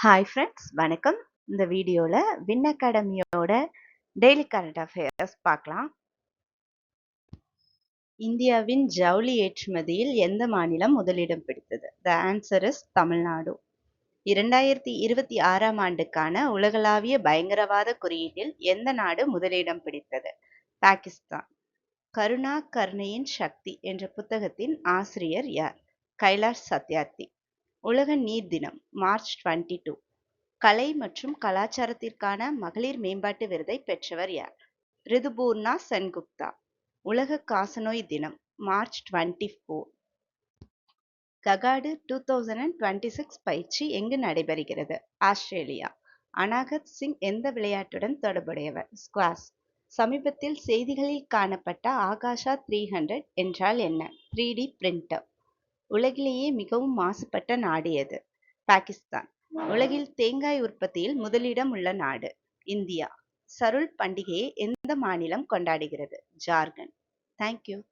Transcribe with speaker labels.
Speaker 1: Hi friends, வணக்கம். இந்த வீடியோவில் வின் அகாடமியோட டெய்லி கரண்ட் அஃபேர்ஸ் பார்க்கலாம். இந்தியாவின் ஜவுளி ஏற்றுமதியில் எந்த மாநிலம் முதலிடம் பிடித்தது? The answer is Tamil Nadu. 2026ஆம் ஆண்டுக்கான உலகளாவிய பயங்கரவாத குறியீட்டில் எந்த நாடு முதலிடம் பிடித்தது? பாகிஸ்தான். கருணா கருணையின் சக்தி என்ற புத்தகத்தின் ஆசிரியர் யார்? கைலாஷ் சத்யார்த்தி. உலக நீர் தினம் மார்ச் 22. கலை மற்றும் கலாச்சாரத்திற்கான மகளிர் மேம்பாட்டு விருதை பெற்றவர் யார்? ரிதுபூர்ணா சென்குப்தா. உலக காசநோய் தினம் மார்ச் 24. ககாடு 2026 பயிற்சி எங்கு நடைபெறுகிறது? ஆஸ்திரேலியா. அனாகத் சிங் எந்த விளையாட்டுடன் தொடர்புடையவர்? ஸ்குவாஷ். சமீபத்தில் செய்திகளில் காணப்பட்ட ஆகாஷா 300 என்றால் என்ன? 3D printer. உலகிலேயே மிகவும் மாசுபட்ட நாடு எது? பாகிஸ்தான். உலகில் தேங்காய் உற்பத்தியில் முதலிடம் உள்ள நாடு? இந்தியா. சருள் பண்டிகையை எந்த மாநிலம் கொண்டாடுகிறது? ஜார்க்கண்ட். தேங்க்யூ.